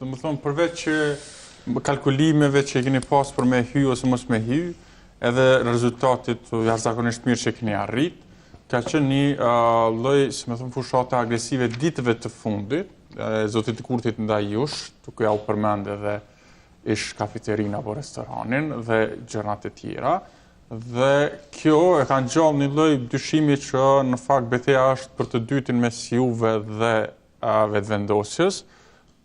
Dhe më thonë, përveç që kalkulimeve që keni pas për me hy ose mos me hy, edhe rezultatit jashtëzakonisht mirë që keni arrit, ka qenë një lloj, si më thonë, fushata agresive ditëve të fundit, zotit të Kurthit ndaj jush, duke ja u përmend edhe ish kafeterin apo restoranin dhe gjërat e tjera. Dhe kjo e ka ngjall një lloj dyshimi që në fakt betejë është për të dytin mes juve dhe vetëvendosjes,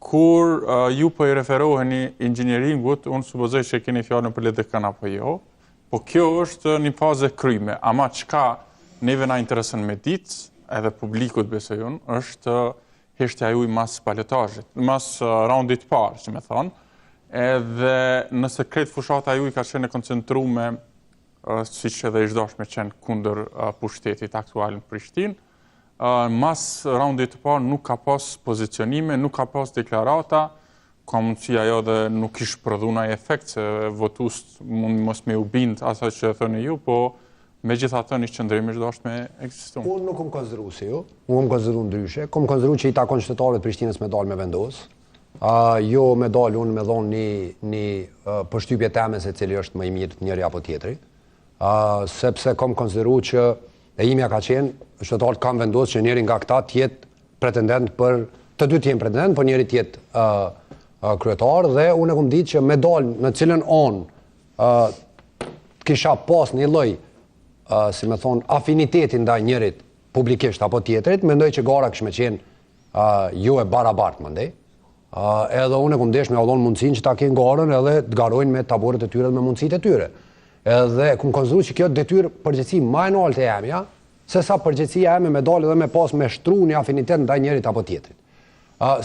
kur ju po i referoheni inxhinieringut, unë supozoj që keni fjalën për LDK apo jo, po kjo është një fazë kryme, ama çka neve na intereson me ditë, edhe publikut besoj unë, është heshtja juaj mas balotazhit, mas raundit parë, që me thonë, edhe nëse kretë fushata juaj ka qenë e koncentruar siç edhe ishte dashme qenë kundër pushtetit aktual në Prishtinë, mas raundit të parë nuk ka pas pozicionime, nuk ka pas deklarata, ka mundësi ajo dhe nuk ish prodhu ndonjë efekt, se votues mund mos me u bind asaj që thoni ju, po megjithatë një qëndrim është dashme ekzistuar. Unë nuk kam konsideruar si ju, unë kam konsideruar ndryshe, kam konsideruar që i takon qytetarëve të Prishtinës me dalë me vendos. Jo me dalë unë me dhonë një përshtypje teme se cili është më i mirë njëri apo tjetri. Sepse kam konsideruar që e imja ka qenë, qytetarët kanë vendosur që njëri nga këta tjetë pretendent për, të dy t'jenë pretendent, por njëri tjetë kryetar, dhe unë e kam ditë që me dalë në cilën kisha pas një lloj, si me thonë, afinitetin ndaj njërit publikisht apo tjetrit, mendoj që gara kishme qenë jo e barabartë, mendoj. Edhe unë e kam desh me Allahun mundësinë që ta kenë garën edhe të garojnë me taborët e tyre dhe me mundësitë e tyre. Edhe kam konsideruar që kjo detyrë përgjegjësi më e lartë e jemja, se sa përgjegjësia eme me dalë dhe me pas me shtru një afinitet ndaj njërit apo tjetrit.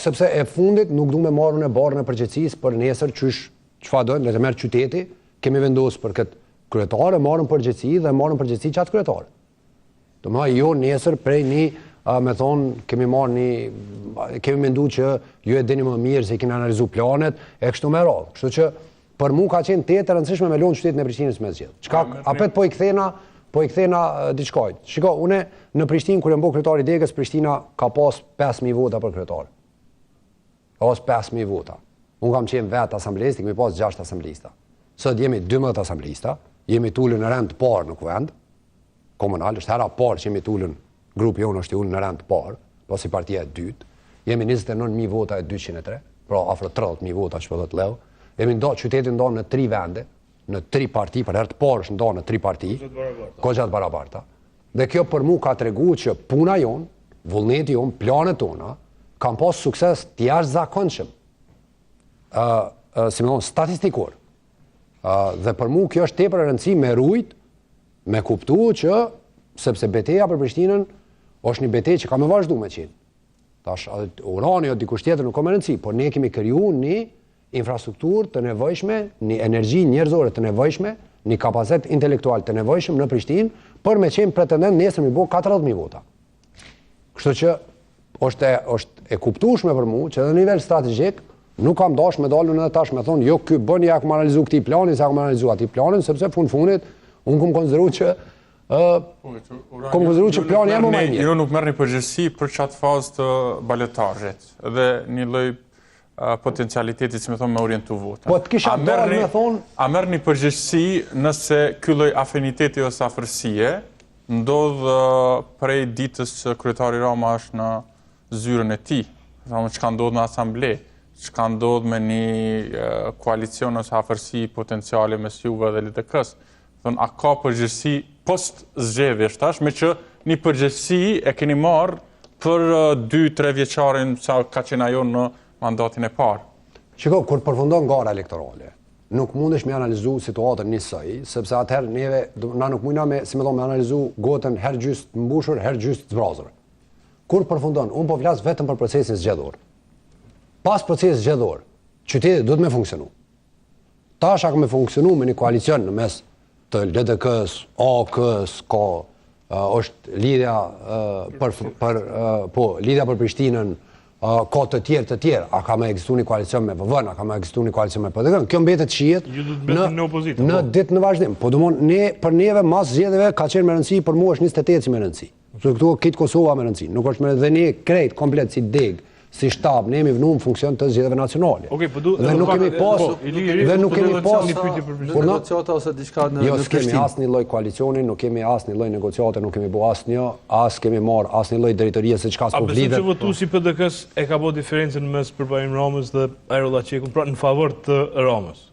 Sepse e fundit nuk du me marrën e barrën e përgjegjësisë për nesër çfarë do, le të merr qyteti, kemi vendosur për këtë kryetar, marrën përgjegjësi dhe marrën përgjegjësi çat kryetar. Domethënë jo nesër prej një me thonë, kemi mendu që ju e dini më mirë se keni analizu planet, e kështu me radhë. Kështu që për mu ka qenë të rëndësishme me lonë qytetin e Prishtinës me zgjedhje. Apet po i kthena diçkajt. Shiko, une në Prishtinë, kur e mbo kryetari Degës, Prishtina ka pas 5.000 vota për kryetar. Ka pas 5.000 vota. Unë kam qenë vetë asamblejist, kemi pas 6 asamblejista. Sot jemi 12 asamblejista, jemi tullën në rend të parë në kuvend, komunal, është hera parë që jemi tullën, grupi jonë është i ullë në rend të parë, pas i partia e dytë, jemi 29.000 vota e 203, pra afro 30.000 vota që përdojt leo, jemi qytetin ndonë në 3 vende, në 3 parti, për herë të parë është ndonë në 3 parti, kogjatë barabarta. Dhe kjo për mu ka tregu që puna jonë, vullneti jonë, planet tona, kam pas sukses të jashtëzakonshëm, si më thonë, statistikur. Dhe për mu kjo është tepër e rëndësi me rujt, me kuptu që, sepse betejë për Prishtinën është një betejë që ka me vazhdu me qenë. Tash, urani o dikush tjetër nuk ka me rëndësi, por ne kemi kriju një infrastrukturë të nevojshme, një energji njerëzore të nevojshme, një kapacitet intelektual të nevojshëm në Prishtinë, për me qenë pretendent nesër mi bo 40.000 vota. Kështu që është e kuptueshme për mu që në nivel strategjik nuk kam dash me dalun edhe tash me thonë, jo, ky bën ja kam analizu këtij planin, sa kam analizu atij planin, sepse fundit unë kam konsideruar që kom konsideruar që plani jam më i mirë. Jo nuk merrni përgjegjësi për çat fazë të balotazhit dhe një lloj potencialiteti, si më thonë, me orientu vota. Po të kisha dalë me thonë... A merrni përgjegjësi nëse ky lloj afiniteti ose afërsie ndodh prej ditës që kryetari Rama është në zyrën e tij, çka ndodh në asamble, çka ndodh me një koalicion ose afërsi potenciale mes juve dhe LDK-s. A ka përgjegjësi post zgjedhjesh tash, me që një përgjegjësi e keni marrë për 2-3 vjeçarin sa ka qenë ajo në mandatin e parë? Shiko, kur përfundon gara elektorale, nuk mundesh me analizu situatën njësoj, sepse atëherë na nuk mujna me, si me thonë, me analizu gotën herë gjysë të mbushur, herë gjysë të zbrazur. Kur përfundon, unë po flas vetëm për procesin zgjedhor. Pas procesit zgjedhor, qyteti duhet me funksionu. Tash ka me funksionu me një koalicion në mes të LDK-s, AK-s, është lidhja për Prishtinën, ka të tjerë, a ka me ekzistu një koalicion me VV-n, a ka me ekzistu një koalicion me PDK-n, kjo mbetet shihet në ditë në vazhdim. Po për neve mas zgjedhjeve ka qenë me rëndësi, për mua është 28 si me rëndësi. Këtu kitë Kosova me rëndësi, nuk është me dhe ne krejt komplet si deg, si shtab, ne jemi vënë në funksion të zgjedhjeve nacionale. Dhe nuk kemi pas negociata ose diçka në jo, s'kemi asnjë lloj koalicioni, nuk kemi asnjë lloj negociate, nuk kemi bë asnjë, as kemi marr asnjë lloj drejtorie se çka s'po vlidet. A besoj që votuesi PDK-s e ka bërë diferencën mes Përballim Ramës dhe Aero Llaqekut, pra në favor të Ramës?